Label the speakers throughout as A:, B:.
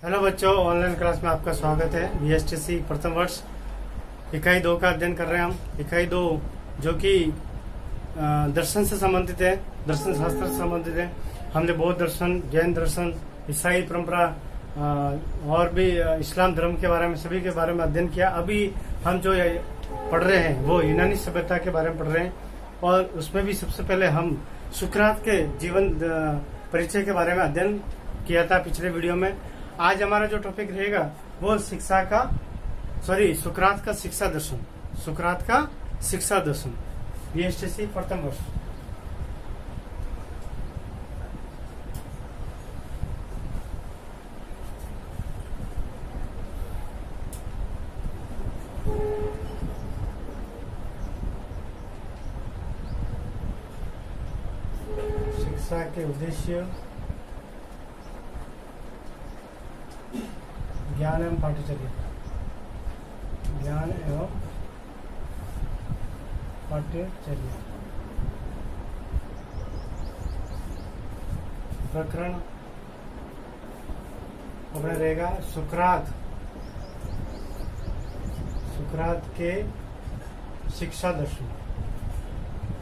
A: Hello बच्चों, online class में आपका स्वागत है। VSTC प्रथम वर्ष इकाई 2 का अध्ययन कर रहे हैं हम। इकाई 2 जो कि दर्शन से संबंधित है, दर्शन शास्त्र से संबंधित है। हमने बौद्ध दर्शन, जैन दर्शन, ईसाई परंपरा और भी इस्लाम धर्म के बारे में, सभी के बारे में अध्ययन किया। अभी हम जो पढ़ रहे हैं वो यूनानी सभ्यता के बारे में पढ़ रहे हैं, और उसमें भी सबसे पहले हम सुकरात के जीवन परिचय के बारे में अध्ययन किया था पिछले वीडियो में। आज हमारा जो टॉपिक रहेगा वो सुकरात का शिक्षा दर्शन। सुकरात का शिक्षा दर्शन, VSTC प्रथम वर्ष। शिक्षा के उद्देश्य, ज्ञान एवं पाठ्यचर्या। ज्ञान एवं पाठ्यचर्या। प्रकरण अपना रहेगा सुकरात के शिक्षा दर्शन,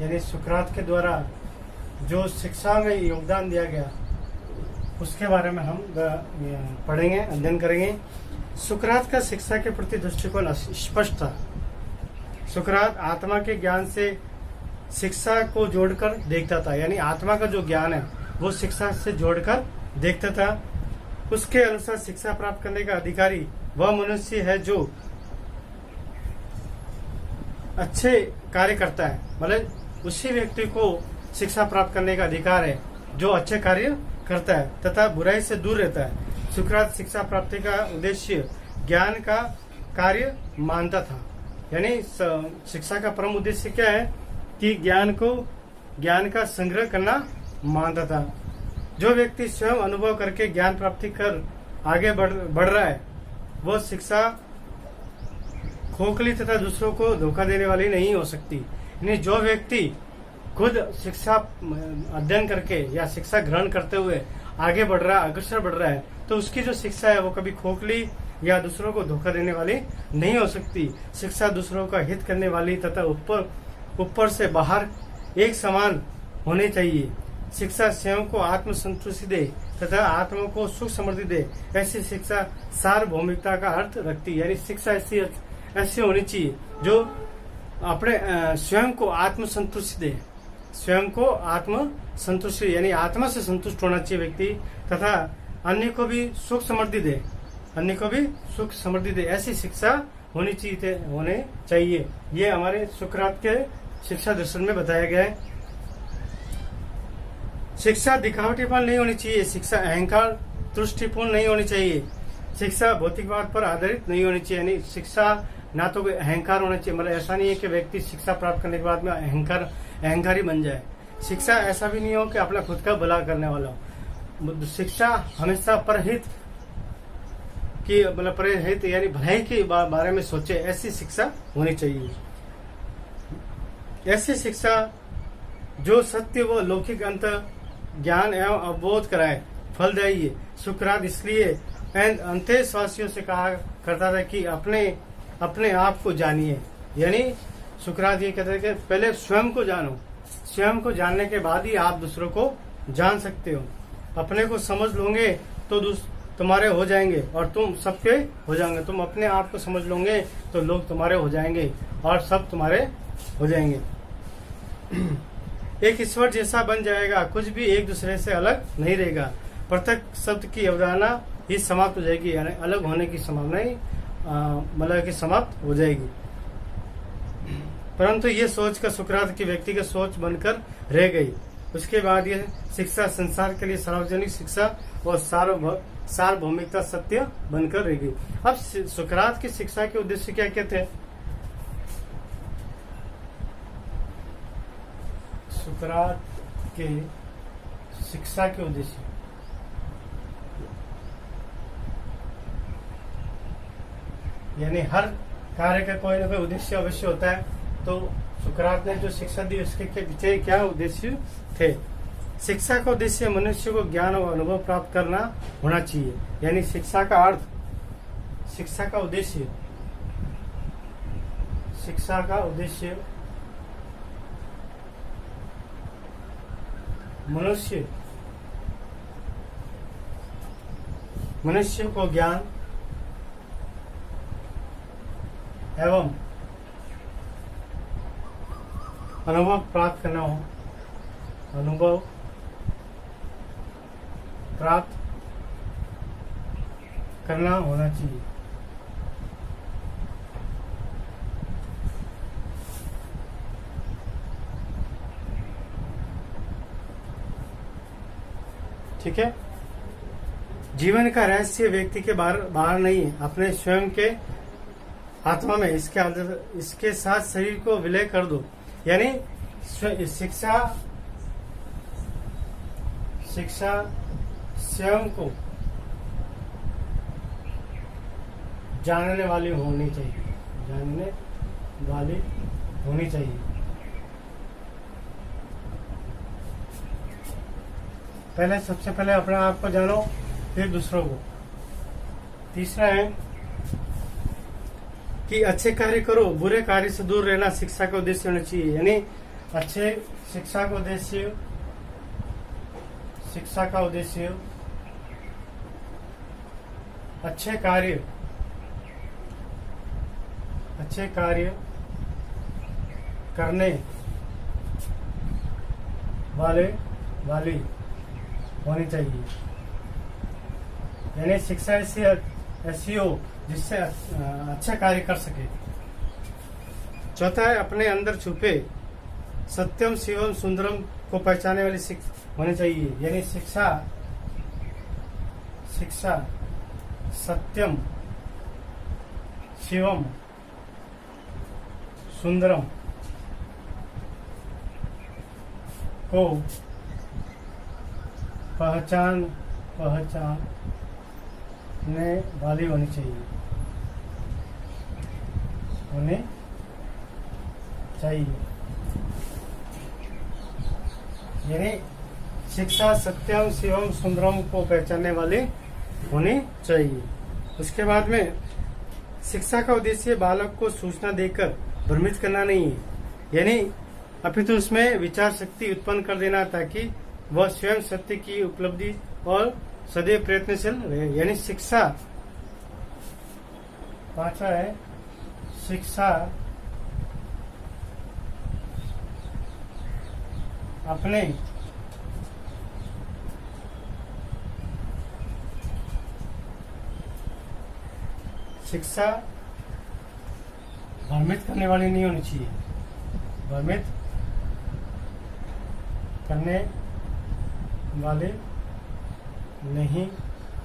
A: यानी सुकरात के द्वारा जो शिक्षा में योगदान दिया गया उसके बारे में हम पढ़ेंगे, अध्ययन करेंगे। सुकरात का शिक्षा के प्रति दृष्टिकोण स्पष्ट था। सुकरात आत्मा के ज्ञान से शिक्षा को जोड़कर देखता था, यानी आत्मा का जो ज्ञान है वो शिक्षा से जोड़कर देखता था। उसके अनुसार शिक्षा प्राप्त करने का अधिकारी वह मनुष्य है जो अच्छे कार्य करता है। मतलब उसी व्यक्ति को शिक्षा प्राप्त करने का अधिकार है जो अच्छे कार्य करता है तथा बुराई से दूर रहता है। सुकरात शिक्षा प्राप्ति का उद्देश्य ज्ञान का कार्य मानता था, यानी शिक्षा का परम उद्देश्य क्या है कि ज्ञान का संग्रह करना मानता था। जो व्यक्ति स्वयं अनुभव करके ज्ञान प्राप्ति कर आगे बढ़ रहा है वो शिक्षा खोखली तथा दूसरों को धोखा देने वाली नहीं हो सकती। यानी जो व्यक्ति खुद शिक्षा अध्ययन करके या शिक्षा ग्रहण करते हुए आगे बढ़ रहा है, अग्रसर बढ़ रहा है, तो उसकी जो शिक्षा है वो कभी खोखली या दूसरों को धोखा देने वाली नहीं हो सकती। शिक्षा दूसरों का हित करने वाली तथा ऊपर से बाहर एक समान होनी चाहिए। शिक्षा स्वयं को आत्मसंतुष्टि दे तथा आत्मा को सुख समृद्धि दे, ऐसी शिक्षा सार्वभौमिकता का अर्थ रखती है। यानी शिक्षा ऐसी होनी चाहिए जो अपने स्वयं को आत्मसंतुष्टि दे, स्वयं को आत्म संतुष्टि, यानी आत्मा से संतुष्ट होना चाहिए व्यक्ति, तथा अन्य को भी सुख समृद्धि दे, ऐसी शिक्षा होने चाहिए। ये हमारे सुकरात के शिक्षा दर्शन में बताया गया है। शिक्षा दिखावटीपन नहीं होनी चाहिए, शिक्षा अहंकार तुष्टिपूर्ण नहीं होनी चाहिए, शिक्षा भौतिकवाद पर आधारित नहीं होनी चाहिए। यानी शिक्षा ना तो कोई अहंकार होना चाहिए, मतलब ऐसा नहीं है कि व्यक्ति शिक्षा प्राप्त करने के बाद में अहंकारी बन जाए। शिक्षा ऐसा भी नहीं हो कि अपना खुद का भला करने वाला हो। शिक्षा हमेशा परहित की, मतलब परहित यानी भलाई के बारे में सोचे, ऐसी शिक्षा होनी चाहिए। ऐसी शिक्षा जो सत्य व लौकिक अंत ज्ञान एवं अवबोध कराए, फलदायी है। सुकरात इसलिए अंत्यश्वासियों से कहा करता था कि अपने आप को जानिए। यानी सुकरात ये कहते हैं कि पहले स्वयं को जानो, स्वयं को जानने के बाद ही आप दूसरों को जान सकते हो। अपने को समझ लोगे तो तुम्हारे हो जाएंगे और तुम सबके हो जाएंगे। तुम अपने आप को समझ लोगे तो लोग तुम्हारे हो जाएंगे और सब तुम्हारे हो जाएंगे। एक ईश्वर जैसा बन जाएगा, कुछ भी एक दूसरे से अलग नहीं रहेगा। पृथक शब्द की अवधारणा ही समाप्त हो जाएगी, यानी अलग होने की संभावना ही मतलब कि समाप्त हो जाएगी। परंतु ये सोच का सुकरात की व्यक्तिगत सोच बनकर रह गई। उसके बाद ये शिक्षा संसार के लिए सार्वजनिक शिक्षा और सार्वभौमिकता सत्य बनकर रह गई। अब सुकरात की शिक्षा के उद्देश्य क्या कहते हैं? सुकरात के शिक्षा के उद्देश्य, यानी हर कार्य का कोई ना कोई उद्देश्य अवश्य होता है। तो सुकरात ने जो शिक्षा दी उसके पीछे क्या उद्देश्य थे? शिक्षा का उद्देश्य मनुष्य को ज्ञान और अनुभव प्राप्त करना होना चाहिए। यानी शिक्षा का अर्थ, शिक्षा का उद्देश्य, शिक्षा का उद्देश्य मनुष्य को ज्ञान एवं अनुभव प्राप्त करना हो, अनुभव प्राप्त करना होना चाहिए। ठीक है। जीवन का रहस्य व्यक्ति के बाहर नहीं है, अपने स्वयं के आत्मा में। इसके साथ शरीर को विलय कर दो। यानी शिक्षा स्वयं को जानने वाली होनी चाहिए, जानने वाली होनी चाहिए। सबसे पहले अपने आप को जानो, फिर दूसरों को। तीसरा है कि अच्छे कार्य करो, बुरे कार्य से दूर रहना शिक्षा का उद्देश्य होना चाहिए। यानी अच्छे शिक्षा का उद्देश्य अच्छे कार्य करने वाली होनी चाहिए। यानी शिक्षा ऐसी हो जिससे अच्छा कार्य कर सके। चौथा है अपने अंदर छुपे सत्यम शिवम सुंदरम को पहचानने वाली शिक्षा होनी चाहिए। यानी शिक्षा सत्यम शिवम सुंदरम को पहचानने वाली होनी चाहिए। यानी शिक्षा सत्यम शिवम सुंदरम को पहचानने वाली होनी चाहिए। उसके बाद में शिक्षा का उद्देश्य बालक को सूचना देकर भ्रमित करना नहीं है, यानी अपितु उसमें विचार शक्ति उत्पन्न कर देना ताकि वह स्वयं सत्य की उपलब्धि और सदैव प्रयत्नशील रहे। यानी शिक्षा, पांचवा है शिक्षा अपने शिक्षा भ्रमित करने वाली नहीं होनी चाहिए, भ्रमित करने वाले नहीं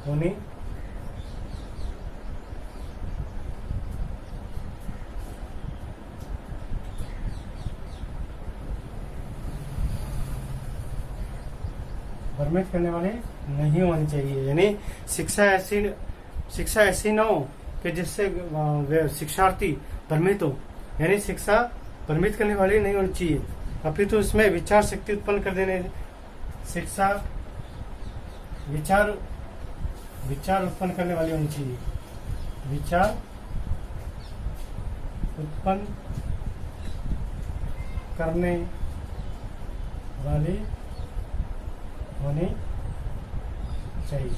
A: होनी भ्रमित करने वाले नहीं होनी चाहिए। यानी शिक्षा ऐसी न हो कि जिससे शिक्षार्थी भ्रमित हो। यानी शिक्षा भ्रमित करने वाली नहीं होनी चाहिए, अपितु उसमें विचार शक्ति उत्पन्न कर देने। शिक्षा विचार उत्पन्न करने वाली होनी चाहिए, विचार उत्पन्न करने वाली होनी चाहिए।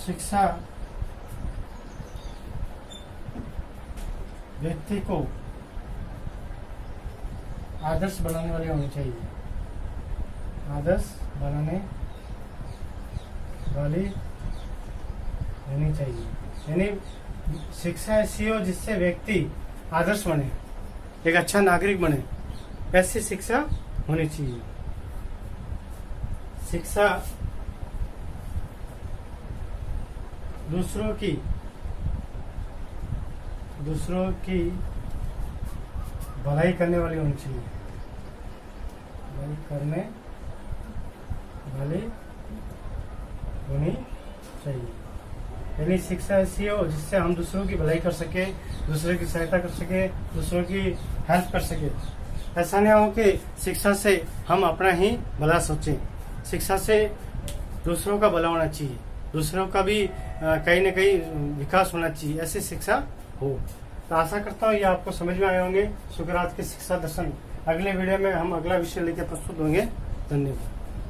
A: शिक्षा व्यक्ति को आदर्श बनाने वाली होनी चाहिए, आदर्श बनाने वाली होनी चाहिए। यानी शिक्षा ऐसी हो जिससे व्यक्ति आदर्श बने, एक अच्छा नागरिक बने, ऐसी शिक्षा होनी चाहिए। शिक्षा दूसरों की भलाई करने वाली होनी चाहिए, भलाई करने वाली होनी चाहिए। यानी शिक्षा ऐसी हो जिससे हम दूसरों की भलाई कर सके, दूसरों की सहायता कर सके, दूसरों की हेल्प कर सके। ऐसा नहीं हो कि शिक्षा से हम अपना ही भला सोचें। शिक्षा से दूसरों का भला होना चाहिए, दूसरों का भी कहीं न कहीं विकास होना चाहिए, ऐसी शिक्षा हो। तो आशा करता हूँ ये आपको समझ में आए होंगे सुकरात के शिक्षा दर्शन। अगले वीडियो में हम अगला विषय लेकर प्रस्तुत होंगे। धन्यवाद।